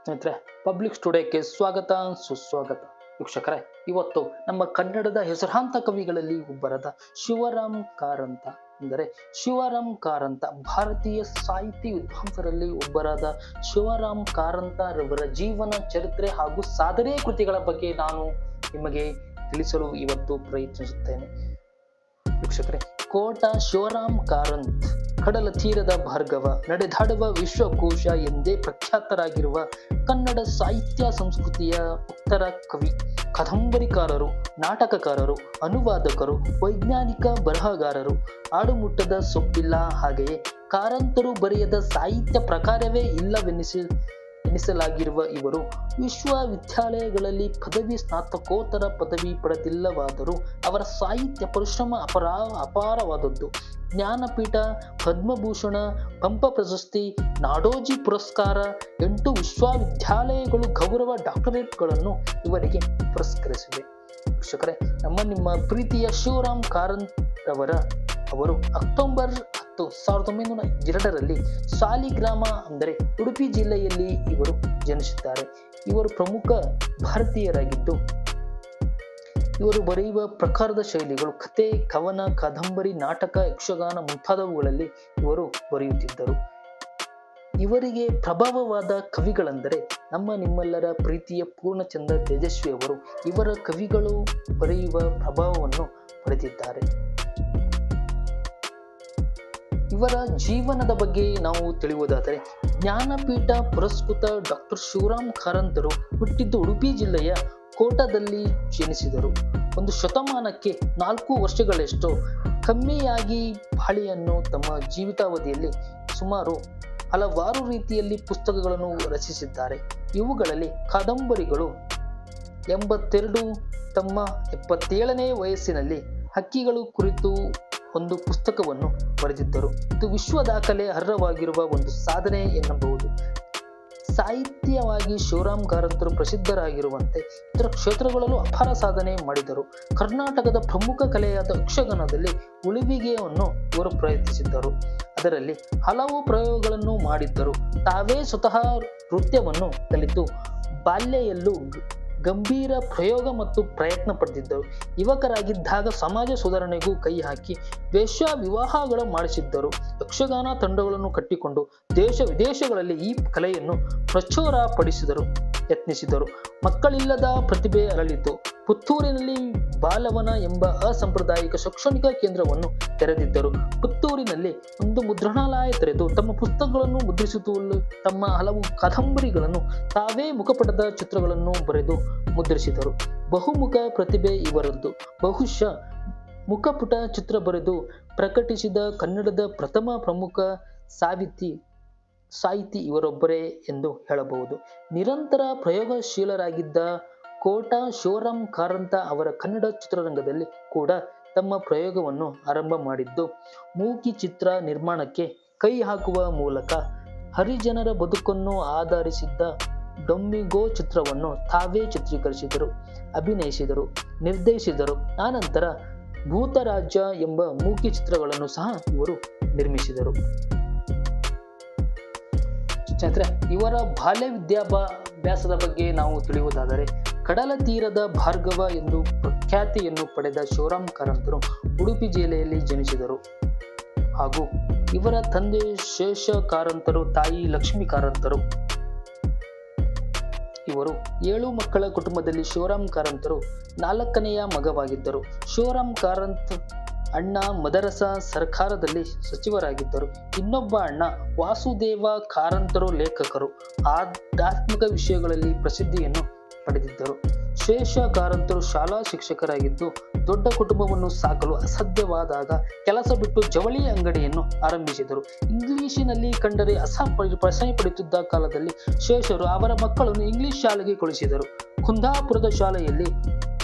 ಸ್ನೇಹಿತರೆ, ಪಬ್ಲಿಕ್ ಸ್ಟುಡಿಯೋಕ್ಕೆ ಸ್ವಾಗತ ಸುಸ್ವಾಗತ. ವೀಕ್ಷಕರೇ, ಇವತ್ತು ನಮ್ಮ ಕನ್ನಡದ ಹೆಸರಾಂತ ಕವಿಗಳಲ್ಲಿ ಒಬ್ಬರಾದ ಶಿವರಾಮ್ ಕಾರಂತ ಅಂದರೆ ಶಿವರಾಮ್ ಕಾರಂತ ಭಾರತೀಯ ಸಾಹಿತ್ಯ ವಿದ್ವಾಂಸರಲ್ಲಿ ಒಬ್ಬರಾದ ಶಿವರಾಮ್ ಕಾರಂತರವರ ಜೀವನ ಚರಿತ್ರೆ ಹಾಗೂ ಸಾಧನೆ ಕೃತಿಗಳ ಬಗ್ಗೆ ನಾನು ನಿಮಗೆ ತಿಳಿಸಲು ಇವತ್ತು ಪ್ರಯತ್ನಿಸುತ್ತೇನೆ. ವೀಕ್ಷಕರೇ, ಕೋಟ ಶಿವರಾಮ್ ಕಾರಂತ್ ಕಡಲ ತೀರದ ಭಾರ್ಗವ, ನಡೆದಾಡುವ ವಿಶ್ವಕೋಶ ಎಂದೇ ಪ್ರಖ್ಯಾತರಾಗಿರುವ ಕನ್ನಡ ಸಾಹಿತ್ಯ ಸಂಸ್ಕೃತಿಯ ಉತ್ತರ ಕವಿ, ಕಾದಂಬರಿಕಾರರು, ನಾಟಕಕಾರರು, ಅನುವಾದಕರು, ವೈಜ್ಞಾನಿಕ ಬರಹಗಾರರು. ಆಡುಮುಟ್ಟದ ಸೊಪ್ಪಿಲ್ಲ, ಹಾಗೆಯೇ ಕಾರಂತರು ಬರೆಯದ ಸಾಹಿತ್ಯ ಪ್ರಕಾರವೇ ಇಲ್ಲವೆನಿಸಲಾಗಿರುವ ಇವರು ವಿಶ್ವವಿದ್ಯಾಲಯಗಳಲ್ಲಿ ಪದವಿ ಸ್ನಾತಕೋತ್ತರ ಪದವಿ ಪಡೆದಿಲ್ಲವಾದರೂ ಅವರ ಸಾಹಿತ್ಯ ಪರಿಶ್ರಮ ಅಪಾರವಾದದ್ದು. ಜ್ಞಾನಪೀಠ, ಪದ್ಮಭೂಷಣ, ಪಂಪ ಪ್ರಶಸ್ತಿ, ನಾಡೋಜಿ ಪುರಸ್ಕಾರ, 8 ವಿಶ್ವವಿದ್ಯಾಲಯಗಳು ಗೌರವ ಡಾಕ್ಟರೇಟ್ಗಳನ್ನು ಇವರಿಗೆ ಪುರಸ್ಕರಿಸಿವೆ. ವೀಕ್ಷಕರೇ, ನಿಮ್ಮ ಪ್ರೀತಿಯ ಶಿವರಾಮ್ ಕಾರಂತ್ ಅವರು ಅಕ್ಟೋಬರ್ 10, 1902 ಸಾಲಿಗ್ರಾಮ ಅಂದರೆ ಉಡುಪಿ ಜಿಲ್ಲೆಯಲ್ಲಿ ಇವರು ಜನಿಸಿದ್ದಾರೆ. ಇವರು ಪ್ರಮುಖ ಭಾರತೀಯರಾಗಿದ್ದು ಇವರು ಬರೆಯುವ ಪ್ರಕಾರದ ಶೈಲಿಗಳು ಕತೆ, ಕವನ, ಕಾದಂಬರಿ, ನಾಟಕ, ಯಕ್ಷಗಾನ ಮುಂತಾದವುಗಳಲ್ಲಿ ಇವರು ಬರೆಯುತ್ತಿದ್ದರು. ಇವರಿಗೆ ಪ್ರಭಾವವಾದ ಕವಿಗಳೆಂದರೆ ನಿಮ್ಮೆಲ್ಲರ ಪ್ರೀತಿಯ ಪೂರ್ಣಚಂದ್ರ ತೇಜಸ್ವಿ ಅವರು ಇವರ ಕವಿಗಳು ಬರೆಯುವ ಪ್ರಭಾವವನ್ನು ಪಡೆದಿದ್ದಾರೆ. ಇವರ ಜೀವನದ ಬಗ್ಗೆ ನಾವು ತಿಳಿಯುವುದಾದರೆ, ಜ್ಞಾನಪೀಠ ಪುರಸ್ಕೃತ ಡಾಕ್ಟರ್ ಶಿವರಾಮ್ ಕಾರಂತರು ಹುಟ್ಟಿದ್ದು ಉಡುಪಿ ಜಿಲ್ಲೆಯ ಕೋಟದಲ್ಲಿ ಜನಿಸಿದರು. ಒಂದು ಶತಮಾನಕ್ಕೆ 4 ವರ್ಷಗಳಷ್ಟು ಕಮ್ಮಿಯಾಗಿ ಬಾಳಿಯನ್ನು ತಮ್ಮ ಜೀವಿತಾವಧಿಯಲ್ಲಿ ಸುಮಾರು ಹಲವಾರು ರೀತಿಯಲ್ಲಿ ಪುಸ್ತಕಗಳನ್ನು ರಚಿಸಿದ್ದಾರೆ. ಇವುಗಳಲ್ಲಿ ಕಾದಂಬರಿಗಳು 82, ತಮ್ಮ 77ನೇ ವಯಸ್ಸಿನಲ್ಲಿ ಹಕ್ಕಿಗಳು ಕುರಿತು ಒಂದು ಪುಸ್ತಕವನ್ನು ಬರೆದಿದ್ದರು. ಇದು ವಿಶ್ವ ದಾಖಲೆ ಅರ್ಹವಾಗಿರುವ ಒಂದು ಸಾಧನೆ ಎನ್ನಬಹುದು. ಸಾಹಿತ್ಯವಾಗಿ ಶಿವರಾಮ್ ಕಾರಂತರು ಪ್ರಸಿದ್ಧರಾಗಿರುವಂತೆ ಇತರ ಕ್ಷೇತ್ರಗಳಲ್ಲೂ ಅಪಾರ ಸಾಧನೆ ಮಾಡಿದರು. ಕರ್ನಾಟಕದ ಪ್ರಮುಖ ಕಲೆಯಾದ ಯಕ್ಷಗಾನದಲ್ಲಿ ಉಳಿವಿಗೆಯನ್ನು ಇವರು ಪ್ರಯತ್ನಿಸಿದ್ದರು. ಅದರಲ್ಲಿ ಹಲವು ಪ್ರಯೋಗಗಳನ್ನು ಮಾಡಿದ್ದರು. ತಾವೇ ಸ್ವತಃ ನೃತ್ಯವನ್ನು ಕಲಿತು ಬಾಲ್ಯದಲ್ಲೂ ಗಂಭೀರ ಪ್ರಯೋಗ ಮತ್ತು ಪ್ರಯತ್ನ ಪಡೆದಿದ್ದರು. ಯುವಕರಾಗಿದ್ದಾಗ ಸಮಾಜ ಸುಧಾರಣೆಗೂ ಕೈ ಹಾಕಿ ವೇಶ್ಯ ವಿವಾಹಗಳ ಮಾಡಿಸಿದ್ದರು. ಯಕ್ಷಗಾನ ತಂಡಗಳನ್ನು ಕಟ್ಟಿಕೊಂಡು ದೇಶ ವಿದೇಶಗಳಲ್ಲಿ ಈ ಕಲೆಯನ್ನು ಪ್ರಚುರಪಡಿಸಿದರು ಯತ್ನಿಸಿದರು. ಮಕ್ಕಳಿಲ್ಲದ ಪ್ರತಿಭೆ ಅರಳಿತು. ಪುತ್ತೂರಿನಲ್ಲಿ ಬಾಲವನ ಎಂಬ ಅಸಾಂಪ್ರದಾಯಿಕ ಶೈಕ್ಷಣಿಕ ಕೇಂದ್ರವನ್ನು ತೆರೆದಿದ್ದರು. ಪುತ್ತೂರಿನಲ್ಲಿ ಒಂದು ಮುದ್ರಣಾಲಯ ತೆರೆದು ತಮ್ಮ ಪುಸ್ತಕಗಳನ್ನು ಮುದ್ರಿಸುತ್ತಲೂ ತಮ್ಮ ಹಲವು ಕಾದಂಬರಿಗಳನ್ನು ತಾವೇ ಮುಖಪಟದ ಚಿತ್ರಗಳನ್ನು ಬರೆದು ಮುದ್ರಿಸಿದರು. ಬಹುಮುಖ ಪ್ರತಿಭೆ ಇವರದ್ದು. ಬಹುಶಃ ಮುಖಪುಟ ಚಿತ್ರ ಬರೆದು ಪ್ರಕಟಿಸಿದ ಕನ್ನಡದ ಪ್ರಥಮ ಪ್ರಮುಖ ಸಾಹಿತಿ ಇವರೊಬ್ಬರೇ ಎಂದು ಹೇಳಬಹುದು. ನಿರಂತರ ಪ್ರಯೋಗಶೀಲರಾಗಿದ್ದ ಕೋಟ ಶಿವರಾಮ್ ಕಾರಂತ ಅವರ ಕನ್ನಡ ಚಿತ್ರರಂಗದಲ್ಲಿ ಕೂಡ ತಮ್ಮ ಪ್ರಯೋಗವನ್ನು ಆರಂಭ ಮಾಡಿದ್ದು, ಮೂಕಿ ಚಿತ್ರ ನಿರ್ಮಾಣಕ್ಕೆ ಕೈ ಹಾಕುವ ಮೂಲಕ ಹರಿಜನರ ಬದುಕನ್ನು ಆಧರಿಸಿದ್ದ ಡೊಮ್ಮಿಗೋ ಚಿತ್ರವನ್ನು ತಾವೇ ಚಿತ್ರೀಕರಿಸಿದರು, ಅಭಿನಯಿಸಿದರು, ನಿರ್ದೇಶಿಸಿದರು. ಆನಂತರ ಭೂತರಾಜ್ಯ ಎಂಬ ಮೂಕಿ ಚಿತ್ರಗಳನ್ನು ಸಹ ಇವರು ನಿರ್ಮಿಸಿದರು. ಇವರ ಬಾಲ್ಯ ವಿದ್ಯಾಭ್ಯಾಸದ ಬಗ್ಗೆ ನಾವು ತಿಳಿಯುವುದಾದರೆ, ಕಡಲ ತೀರದ ಭಾರ್ಗವ ಎಂದು ಪ್ರಖ್ಯಾತಿಯನ್ನು ಪಡೆದ ಶಿವರಾಮ್ ಕಾರಂತರು ಉಡುಪಿ ಜಿಲ್ಲೆಯಲ್ಲಿ ಜನಿಸಿದರು. ಹಾಗೂ ಇವರ ತಂದೆ ಶೇಷ ಕಾರಂತರು, ತಾಯಿ ಲಕ್ಷ್ಮೀ ಕಾರಂತರು. ಇವರು 7 ಮಕ್ಕಳ ಕುಟುಂಬದಲ್ಲಿ ಶಿವರಾಮ್ ಕಾರಂತರು 4ನೆಯ ಮಗವಾಗಿದ್ದರು. ಶಿವರಾಮ್ ಕಾರಂತ್ ಅಣ್ಣ ಮದರಸ ಸರ್ಕಾರದಲ್ಲಿ ಸಚಿವರಾಗಿದ್ದರು. ಇನ್ನೊಬ್ಬ ಅಣ್ಣ ವಾಸುದೇವ ಕಾರಂತರು ಲೇಖಕರು, ಆಧ್ಯಾತ್ಮಿಕ ವಿಷಯಗಳಲ್ಲಿ ಪ್ರಸಿದ್ಧಿಯನ್ನು ಪಡೆದಿದ್ದರು. ಶೇಷ ಕಾರಂತರು ಶಾಲಾ ಶಿಕ್ಷಕರಾಗಿದ್ದು, ದೊಡ್ಡ ಕುಟುಂಬವನ್ನು ಸಾಕಲು ಅಸಾಧ್ಯವಾದಾಗ ಕೆಲಸ ಬಿಟ್ಟು ಜವಳಿ ಅಂಗಡಿಯನ್ನು ಆರಂಭಿಸಿದರು. ಇಂಗ್ಲಿಶಿನಲ್ಲಿ ಕಂಡರೆ ಪ್ರಶಂಸೆ ಪಡೆಯುತ್ತಿದ್ದ ಕಾಲದಲ್ಲಿ ಶೇಷರು ಅವರ ಮಕ್ಕಳನ್ನು ಇಂಗ್ಲಿಷ್ ಶಾಲೆಗೆ ಕಳುಹಿಸಿದರು. ಕುಂದಾಪುರದ ಶಾಲೆಯಲ್ಲಿ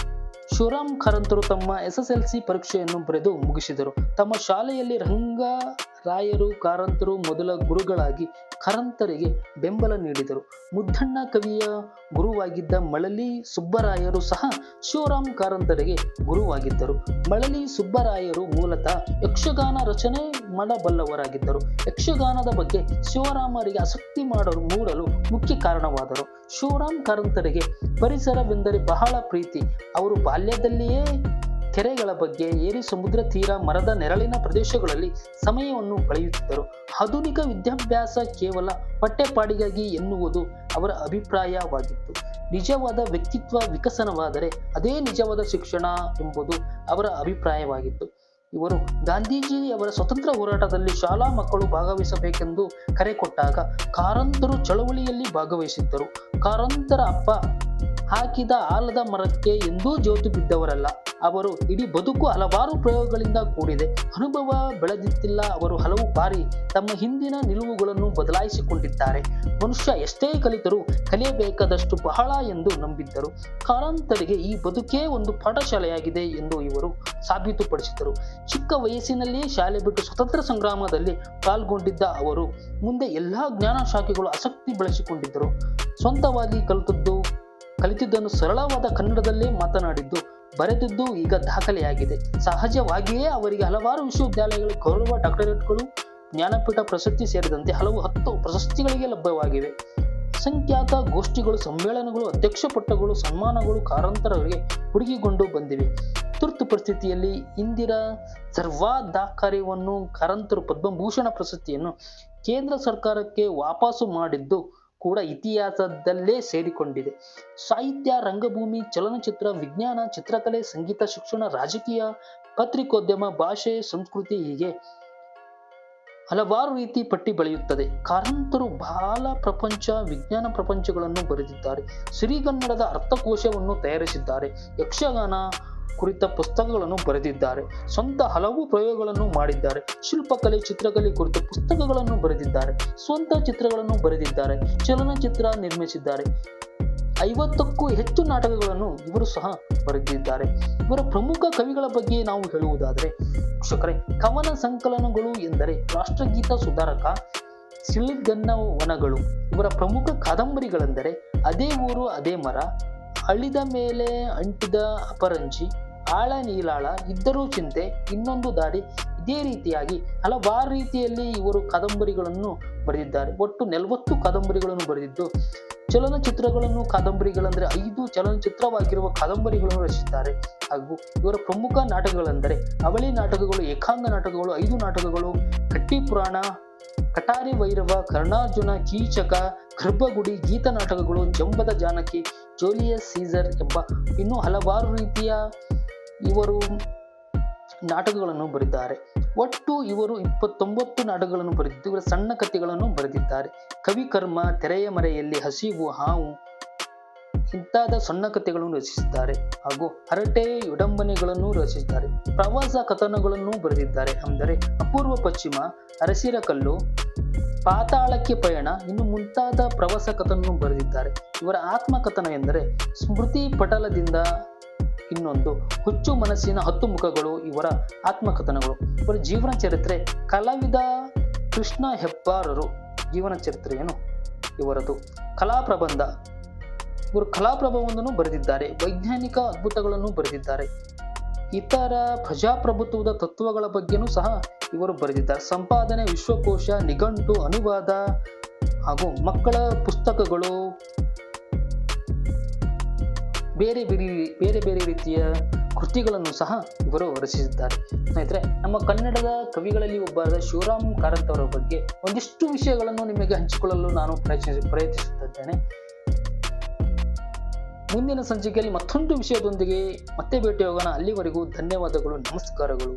ಶಿವರಾಮ್ ಕಾರಂತರು ತಮ್ಮ SSLC ಪರೀಕ್ಷೆಯನ್ನು ಬರೆದು ಮುಗಿಸಿದರು. ತಮ್ಮ ಶಾಲೆಯಲ್ಲಿ ರಾಯರು ಕಾರಂತರು ಮೊದಲ ಗುರುಗಳಾಗಿ ಕಾರಂತರಿಗೆ ಬೆಂಬಲ ನೀಡಿದರು. ಮುದ್ದಣ್ಣ ಕವಿಯ ಗುರುವಾಗಿದ್ದ ಮಳಲಿ ಸುಬ್ಬರಾಯರು ಸಹ ಶಿವರಾಮ್ ಕಾರಂತರಿಗೆ ಗುರುವಾಗಿದ್ದರು. ಮಳಲಿ ಸುಬ್ಬರಾಯರು ಮೂಲತಃ ಯಕ್ಷಗಾನ ರಚನೆ ಮಾಡಬಲ್ಲವರಾಗಿದ್ದರು. ಯಕ್ಷಗಾನದ ಬಗ್ಗೆ ಶಿವರಾಮರಿಗೆ ಆಸಕ್ತಿ ಮೂಡಲು ಮುಖ್ಯ ಕಾರಣವಾದರು. ಶಿವರಾಮ್ ಕಾರಂತರಿಗೆ ಪರಿಸರವೆಂದರೆ ಬಹಳ ಪ್ರೀತಿ. ಅವರು ಬಾಲ್ಯದಲ್ಲಿಯೇ ಕೆರೆಗಳ ಬಗ್ಗೆ, ಏರಿ, ಸಮುದ್ರ ತೀರ, ಮರದ ನೆರಳಿನ ಪ್ರದೇಶಗಳಲ್ಲಿ ಸಮಯವನ್ನು ಕಳೆಯುತ್ತಿದ್ದರು. ಆಧುನಿಕ ವಿದ್ಯಾಭ್ಯಾಸ ಕೇವಲ ಪಠ್ಯಪಾಡಿಗಾಗಿ ಎನ್ನುವುದು ಅವರ ಅಭಿಪ್ರಾಯವಾಗಿತ್ತು. ನಿಜವಾದ ವ್ಯಕ್ತಿತ್ವ ವಿಕಸನವಾದರೆ ಅದೇ ನಿಜವಾದ ಶಿಕ್ಷಣ ಎಂಬುದು ಅವರ ಅಭಿಪ್ರಾಯವಾಗಿತ್ತು. ಇವರು ಗಾಂಧೀಜಿಯವರ ಸ್ವತಂತ್ರ ಹೋರಾಟದಲ್ಲಿ ಶಾಲಾ ಮಕ್ಕಳು ಭಾಗವಹಿಸಬೇಕೆಂದು ಕರೆ ಕೊಟ್ಟಾಗ ಕಾರಂತರು ಚಳವಳಿಯಲ್ಲಿ ಭಾಗವಹಿಸಿದ್ದರು. ಕಾರಂತರ ಅಪ್ಪ ಹಾಕಿದ ಆಲದ ಮರಕ್ಕೆ ಎಂದೂ ಜೋತು ಬಿದ್ದವರಲ್ಲ. ಅವರು ಇಡೀ ಬದುಕು ಹಲವಾರು ಪ್ರಯೋಗಗಳಿಂದ ಕೂಡಿದೆ. ಅನುಭವ ಬೆಳೆದಿತ್ತಿಲ್ಲ. ಅವರು ಹಲವು ಬಾರಿ ತಮ್ಮ ಹಿಂದಿನ ನಿಲುವುಗಳನ್ನು ಬದಲಾಯಿಸಿಕೊಂಡಿದ್ದಾರೆ. ಮನುಷ್ಯ ಎಷ್ಟೇ ಕಲಿತರೂ ಕಲಿಯಬೇಕಾದಷ್ಟು ಬಹಳ ಎಂದು ನಂಬಿದ್ದರು. ಕಾರಂತರಿಗೆ ಈ ಬದುಕೇ ಒಂದು ಪಾಠಶಾಲೆಯಾಗಿದೆ ಎಂದು ಇವರು ಸಾಬೀತುಪಡಿಸಿದರು. ಚಿಕ್ಕ ವಯಸ್ಸಿನಲ್ಲಿಯೇ ಶಾಲೆ ಬಿಟ್ಟು ಸ್ವತಂತ್ರ ಸಂಗ್ರಾಮದಲ್ಲಿ ಪಾಲ್ಗೊಂಡಿದ್ದ ಅವರು ಮುಂದೆ ಎಲ್ಲಾ ಜ್ಞಾನ ಶಾಖೆಗಳು ಆಸಕ್ತಿ ಬೆಳೆಸಿಕೊಂಡಿದ್ದರು. ಸ್ವಂತವಾಗಿ ಕಲಿತಿದ್ದನ್ನು ಸರಳವಾದ ಕನ್ನಡದಲ್ಲೇ ಮಾತನಾಡಿದ್ದು, ಬರೆದಿದ್ದು ಈಗ ದಾಖಲೆಯಾಗಿದೆ. ಸಹಜವಾಗಿಯೇ ಅವರಿಗೆ ಹಲವಾರು ವಿಶ್ವವಿದ್ಯಾಲಯಗಳ ಗೌರವ ಡಾಕ್ಟರೇಟ್ಗಳು, ಜ್ಞಾನಪೀಠ ಪ್ರಶಸ್ತಿ ಸೇರಿದಂತೆ ಹಲವು 10 ಪ್ರಶಸ್ತಿಗಳಿಗೆ ಲಭ್ಯವಾಗಿವೆ. ಅಸಂಖ್ಯಾತ ಗೋಷ್ಠಿಗಳು, ಸಮ್ಮೇಳನಗಳು, ಅಧ್ಯಕ್ಷ ಪಟ್ಟಗಳು, ಸನ್ಮಾನಗಳು ಕಾರಂತರವರಿಗೆ ಹುಡುಗಿಕೊಂಡು ಬಂದಿವೆ. ತುರ್ತು ಪರಿಸ್ಥಿತಿಯಲ್ಲಿ ಇಂದಿರಾ ಸರ್ವಾಧಿಕಾರವನ್ನು ಕಾರಂತರು ಪದ್ಮಭೂಷಣ ಪ್ರಶಸ್ತಿಯನ್ನು ಕೇಂದ್ರ ಸರ್ಕಾರಕ್ಕೆ ವಾಪಸು ಮಾಡಿದ್ದು ಕೂಡ ಇತಿಹಾಸದಲ್ಲೇ ಸೇರಿಕೊಂಡಿದೆ. ಸಾಹಿತ್ಯ, ರಂಗಭೂಮಿ, ಚಲನಚಿತ್ರ, ವಿಜ್ಞಾನ, ಚಿತ್ರಕಲೆ, ಸಂಗೀತ, ಶಿಕ್ಷಣ, ರಾಜಕೀಯ, ಪತ್ರಿಕೋದ್ಯಮ, ಭಾಷೆ, ಸಂಸ್ಕೃತಿ ಹೀಗೆ ಹಲವಾರು ರೀತಿ ಪಟ್ಟಿ ಬೆಳೆಯುತ್ತದೆ. ಕಾರಂತರು ಬಾಲ ಪ್ರಪಂಚ, ವಿಜ್ಞಾನ ಪ್ರಪಂಚಗಳನ್ನು ಬರೆದಿದ್ದಾರೆ. ಸಿರಿಗನ್ನಡದ ಅರ್ಥಕೋಶವನ್ನು ತಯಾರಿಸಿದ್ದಾರೆ. ಯಕ್ಷಗಾನ ಕುರಿತ ಪುಸ್ತಕಗಳನ್ನು ಬರೆದಿದ್ದಾರೆ. ಸ್ವಂತ ಹಲವು ಪ್ರಯೋಗಗಳನ್ನು ಮಾಡಿದ್ದಾರೆ. ಶಿಲ್ಪಕಲೆ, ಚಿತ್ರಕಲೆ ಕುರಿತ ಪುಸ್ತಕಗಳನ್ನು ಬರೆದಿದ್ದಾರೆ. ಸ್ವಂತ ಚಿತ್ರಗಳನ್ನು ಬರೆದಿದ್ದಾರೆ. ಚಲನಚಿತ್ರ ನಿರ್ಮಿಸಿದ್ದಾರೆ. 50ಕ್ಕೂ ಹೆಚ್ಚು ನಾಟಕಗಳನ್ನು ಇವರು ಸಹ ಬರೆದಿದ್ದಾರೆ. ಇವರ ಪ್ರಮುಖ ಕವಿಗಳ ಬಗ್ಗೆ ನಾವು ಹೇಳುವುದಾದರೆ ವೀಕ್ಷಕರೇ, ಕವನ ಸಂಕಲನಗಳು ಎಂದರೆ ರಾಷ್ಟ್ರಗೀತ ಸುಧಾರಕ, ಸಿಳಿಗನ್ನವನಗಳು. ಇವರ ಪ್ರಮುಖ ಕಾದಂಬರಿಗಳೆಂದರೆ ಅದೇ ಊರು ಅದೇ ಮರ, ಅಳಿದ ಮೇಲೆ ಅಂಟಿದ ಅಪರಂಜಿ, ಆಳ ನೀಲಾಳ, ಇದ್ದರೂ ಚಿಂತೆ, ಇನ್ನೊಂದು ದಾರಿ. ಇದೇ ರೀತಿಯಾಗಿ ಹಲವಾರು ರೀತಿಯಲ್ಲಿ ಇವರು ಕಾದಂಬರಿಗಳನ್ನು ಬರೆದಿದ್ದಾರೆ. ಒಟ್ಟು 40 ಕಾದಂಬರಿಗಳನ್ನು ಬರೆದಿದ್ದು, ಚಲನಚಿತ್ರಗಳನ್ನು ಕಾದಂಬರಿಗಳೆಂದರೆ 5 ಚಲನಚಿತ್ರವಾಗಿರುವ ಕಾದಂಬರಿಗಳನ್ನು ರಚಿಸಿದ್ದಾರೆ. ಹಾಗೂ ಇವರ ಪ್ರಮುಖ ನಾಟಕಗಳೆಂದರೆ ಅವಳಿ ನಾಟಕಗಳು, ಏಕಾಂಗ ನಾಟಕಗಳು, 5 ನಾಟಕಗಳು, ಕಟ್ಟಿ ಪುರಾಣ, ಕಟಾರಿ ವೈರವ, ಕರ್ಣಾರ್ಜುನ, ಕೀಚಕ, ಗರ್ಭಗುಡಿ, ಗೀತ ನಾಟಕಗಳು, ಜಂಬದ ಜಾನಕಿ, ಜೂಲಿಯಸ್ ಸೀಸರ್ ಎಂಬ ಇನ್ನೂ ಹಲವಾರು ರೀತಿಯ ಇವರು ನಾಟಕಗಳನ್ನು ಬರೆದಿದ್ದಾರೆ. ಒಟ್ಟು ಇವರು 29 ನಾಟಕಗಳನ್ನು ಬರೆದಿದ್ದು, ಇವರ ಸಣ್ಣ ಕಥೆಗಳನ್ನು ಬರೆದಿದ್ದಾರೆ. ಕವಿಕರ್ಮ, ತೆರೆಯ ಮರೆಯಲ್ಲಿ, ಹಸಿವು, ಹಾವು ಇಂತಾದ ಸಣ್ಣ ಕಥೆಗಳನ್ನು ರಚಿಸಿದ್ದಾರೆ. ಹಾಗೂ ಹರಟೆ, ವಿಡಂಬನೆಗಳನ್ನು ರಚಿಸಿದ್ದಾರೆ. ಪ್ರವಾಸ ಕಥನಗಳನ್ನು ಬರೆದಿದ್ದಾರೆ. ಅಂದರೆ ಅಪೂರ್ವ ಪಶ್ಚಿಮ, ಅರಸಿರ ಕಲ್ಲು, ಪಾತಾಳಕ್ಕೆ ಪಯಣ ಇನ್ನು ಮುಂತಾದ ಪ್ರವಾಸ ಕಥನವನ್ನು ಬರೆದಿದ್ದಾರೆ. ಇವರ ಆತ್ಮಕಥನ ಎಂದರೆ ಸ್ಮೃತಿ ಪಟಲದಿಂದ ಇನ್ನೊಂದು, ಹುಚ್ಚು ಮನಸ್ಸಿನ 10 ಮುಖಗಳು ಇವರ ಆತ್ಮಕಥನಗಳು. ಇವರ ಜೀವನ ಚರಿತ್ರೆ, ಕಲಾವಿದ ಕೃಷ್ಣ ಹೆಬ್ಬಾರರು ಜೀವನ ಚರಿತ್ರೆಯನ್ನು ಇವರದು. ಕಲಾಪ್ರಬಂಧ, ಇವರು ಕಲಾಪ್ರಬಂಧವನ್ನು ಬರೆದಿದ್ದಾರೆ. ವೈಜ್ಞಾನಿಕ ಅದ್ಭುತಗಳನ್ನು ಬರೆದಿದ್ದಾರೆ. ಇತರ ಪ್ರಜಾಪ್ರಭುತ್ವದ ತತ್ವಗಳ ಬಗ್ಗೆನೂ ಸಹ ಇವರು ಬರೆದಿದ್ದಾರೆ. ಸಂಪಾದನೆ, ವಿಶ್ವಕೋಶ, ನಿಘಂಟು, ಅನುವಾದ ಹಾಗೂ ಮಕ್ಕಳ ಪುಸ್ತಕಗಳು, ಬೇರೆ ಬೇರೆ ರೀತಿಯ ಕೃತಿಗಳನ್ನು ಸಹ ಇವರು ರಚಿಸಿದ್ದಾರೆ. ಸ್ನೇಹಿತರೆ, ನಮ್ಮ ಕನ್ನಡದ ಕವಿಗಳಲ್ಲಿ ಒಬ್ಬರಾದ ಶಿವರಾಮ್ ಕಾರಂತವರ ಬಗ್ಗೆ ಒಂದಿಷ್ಟು ವಿಷಯಗಳನ್ನು ನಿಮಗೆ ಹಂಚಿಕೊಳ್ಳಲು ನಾನು ಪ್ರಯತ್ನಿಸುತ್ತಿದ್ದೇನೆ. ಮುಂದಿನ ಸಂಚಿಕೆಯಲ್ಲಿ ಮತ್ತೊಂದು ವಿಷಯದೊಂದಿಗೆ ಮತ್ತೆ ಭೇಟಿಯಾಗೋಣ. ಅಲ್ಲಿವರೆಗೂ ಧನ್ಯವಾದಗಳು, ನಮಸ್ಕಾರಗಳು.